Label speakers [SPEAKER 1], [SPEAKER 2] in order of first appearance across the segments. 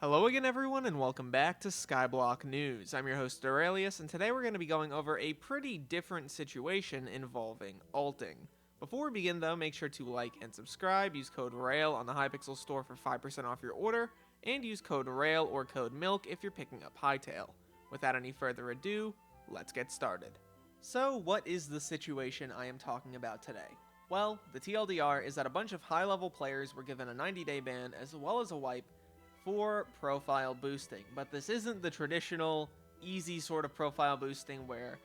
[SPEAKER 1] Hello again everyone and welcome back to Skyblock News. I'm your host Derailious and today we're going to be going over a pretty different situation involving alting. Before we begin though, make sure to like and subscribe, use code RAIL on the Hypixel store for 5% off your order, and use code RAIL or code MILK if you're picking up Hytail. Without any further ado, let's get started. So what is the situation I am talking about today? Well, the TLDR is that a bunch of high-level players were given a 90-day ban as well as a wipe for profile boosting, but this isn't the traditional easy sort of profile boosting where,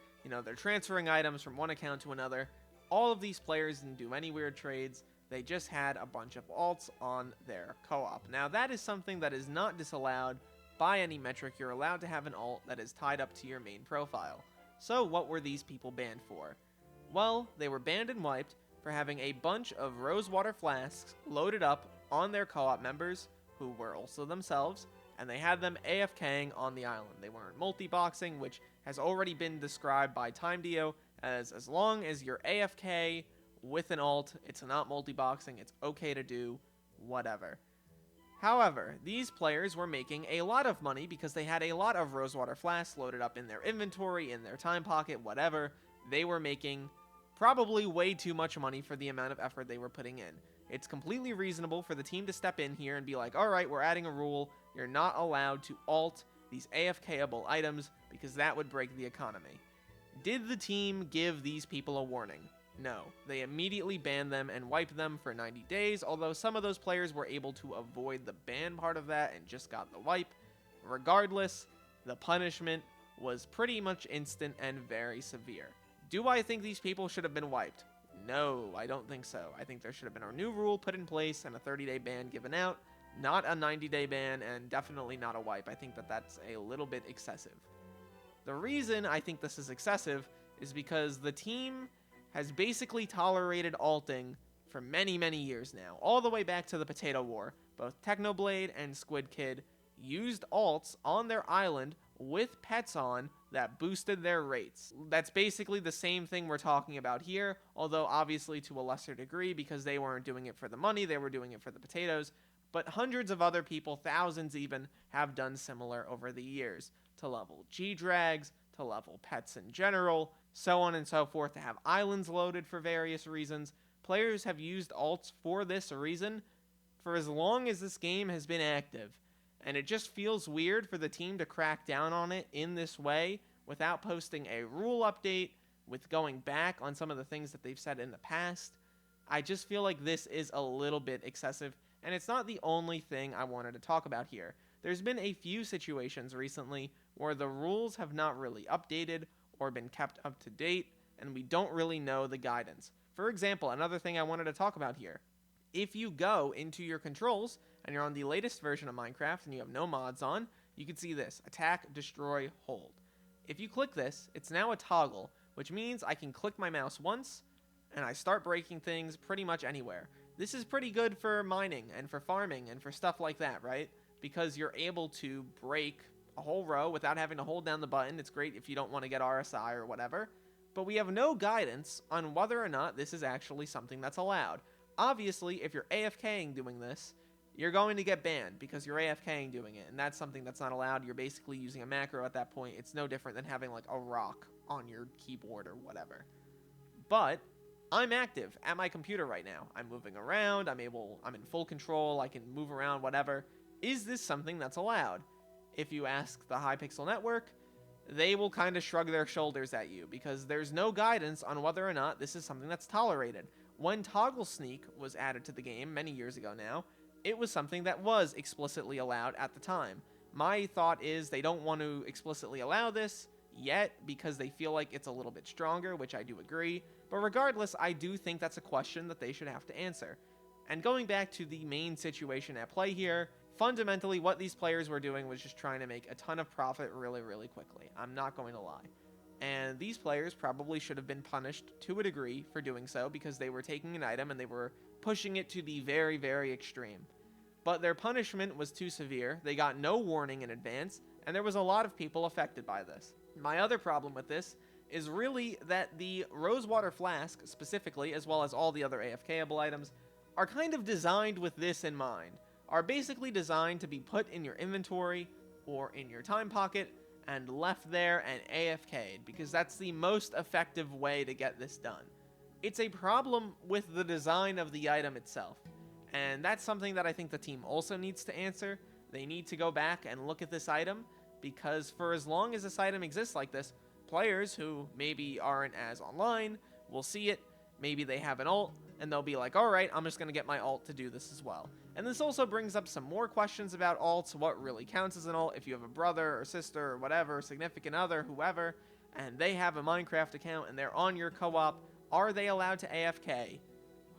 [SPEAKER 1] they're transferring items from one account to another. All of these players didn't do any weird trades, they just had a bunch of alts on their co-op. Now that is something that is not disallowed by any metric. You're allowed to have an alt that is tied up to your main profile. So what were these people banned for? Well, they were banned and wiped for having a bunch of rosewater flasks loaded up on their co-op members who were also themselves, and they had them AFKing on the island. They weren't multi-boxing, which has already been described by TimeDeo as long as you're AFK with an alt, it's not multi-boxing, it's okay to do whatever. However, these players were making a lot of money because they had a lot of rosewater flasks loaded up in their inventory, in their time pocket, whatever. They were making probably way too much money for the amount of effort they were putting in. It's completely reasonable for the team to step in here and be like, alright, we're adding a rule, you're not allowed to alt these AFKable items because that would break the economy. Did the team give these people a warning? No. They immediately banned them and wiped them for 90 days, although some of those players were able to avoid the ban part of that and just got the wipe. Regardless, the punishment was pretty much instant and very severe. Do I think these people should have been wiped? No, I don't think so. I think there should have been a new rule put in place and a 30-day ban given out, not a 90-day ban, and definitely not a wipe. I think that that's a little bit excessive. The reason I think this is excessive is because the team has basically tolerated alting for many, many years now. All the way back to the Potato War, both Technoblade and Squid Kid used alts on their island with pets on that boosted their rates. That's basically the same thing we're talking about here, although obviously to a lesser degree because they weren't doing it for the money, they were doing it for the potatoes. But hundreds of other people, thousands even, have done similar over the years to level G-Drags, to level pets in general, so on and so forth, to have islands loaded for various reasons. Players have used alts for this reason for as long as this game has been active. And it just feels weird for the team to crack down on it in this way without posting a rule update, with going back on some of the things that they've said in the past. I just feel like this is a little bit excessive, and it's not the only thing I wanted to talk about here. There's been a few situations recently where the rules have not really updated or been kept up to date, and we don't really know the guidance. For example, another thing I wanted to talk about here. If you go into your controls and you're on the latest version of Minecraft and you have no mods on, you can see this: attack, destroy, hold. If you click this, it's now a toggle, which means I can click my mouse once and I start breaking things pretty much anywhere. This is pretty good for mining and for farming and for stuff like that, right? Because you're able to break a whole row without having to hold down the button. It's great if you don't want to get RSI or whatever. But we have no guidance on whether or not this is actually something that's allowed. Obviously, if you're AFKing doing this, you're going to get banned because you're AFKing doing it, and that's something that's not allowed. You're basically using a macro at that point. It's no different than having like a rock on your keyboard or whatever. But I'm active at my computer right now. I'm moving around, I'm in full control, I can move around, whatever. Is this something that's allowed? If you ask the Hypixel network, they will kind of shrug their shoulders at you because there's no guidance on whether or not this is something that's tolerated. When Toggle Sneak was added to the game many years ago now, it was something that was explicitly allowed at the time. My thought is they don't want to explicitly allow this yet because they feel like it's a little bit stronger, which I do agree. But regardless, I do think that's a question that they should have to answer. And going back to the main situation at play here, fundamentally what these players were doing was just trying to make a ton of profit really, really quickly. I'm not going to lie. And these players probably should have been punished to a degree for doing so because they were taking an item and they were pushing it to the very, very extreme. But their punishment was too severe, they got no warning in advance, and there was a lot of people affected by this. My other problem with this is really that the Rosewater Flask, specifically, as well as all the other AFKable items, are kind of designed with this in mind. are basically designed to be put in your inventory or in your time pocket and left there and AFK'd, because that's the most effective way to get this done. It's a problem with the design of the item itself, and that's something that I think the team also needs to answer. They need to go back and look at this item, because for as long as this item exists like this, players who maybe aren't as online will see it, maybe they have an ult, and they'll be like, alright, I'm just going to get my ult to do this as well. And this also brings up some more questions about ults, what really counts as an ult. If you have a brother or sister or whatever, significant other, whoever, and they have a Minecraft account and they're on your co-op, are they allowed to AFK?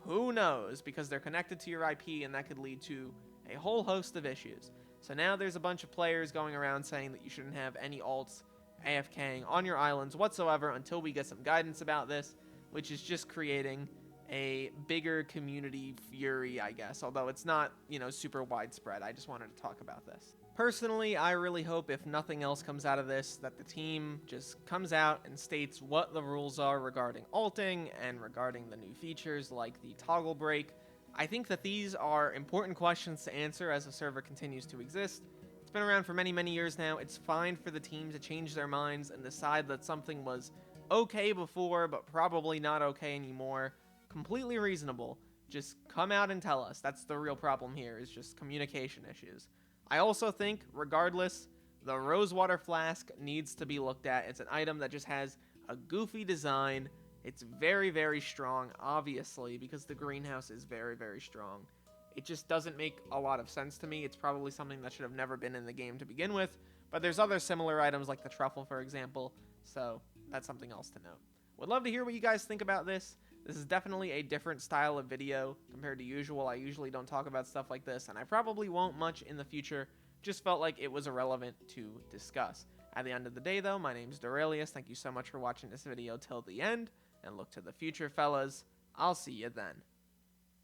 [SPEAKER 1] Who knows, because they're connected to your IP, and that could lead to a whole host of issues. So now there's a bunch of players going around saying that you shouldn't have any ults AFKing on your islands whatsoever until we get some guidance about this, which is just creating a bigger community fury, I guess, although it's not, super widespread. I just wanted to talk about this. Personally, I really hope, if nothing else comes out of this, that the team just comes out and states what the rules are regarding ulting and regarding the new features like the toggle break. I think that these are important questions to answer as the server continues to exist. It's been around for many, many years now. It's fine for the team to change their minds and decide that something was okay before, but probably not okay anymore. Completely reasonable. Just come out and tell us. That's the real problem here, is just communication issues. I also think, regardless, the Rosewater Flask needs to be looked at. It's an item that just has a goofy design. It's very, very strong, obviously, because the greenhouse is very, very strong. It just doesn't make a lot of sense to me. It's probably something that should have never been in the game to begin with, but there's other similar items like the truffle, for example, so that's something else to note. Would love to hear what you guys think about this. This is definitely a different style of video compared to usual. I usually don't talk about stuff like this, and I probably won't much in the future. Just felt like it was irrelevant to discuss. At the end of the day, though, my name's Derailious. Thank you so much for watching this video till the end, and look to the future, fellas. I'll see you then.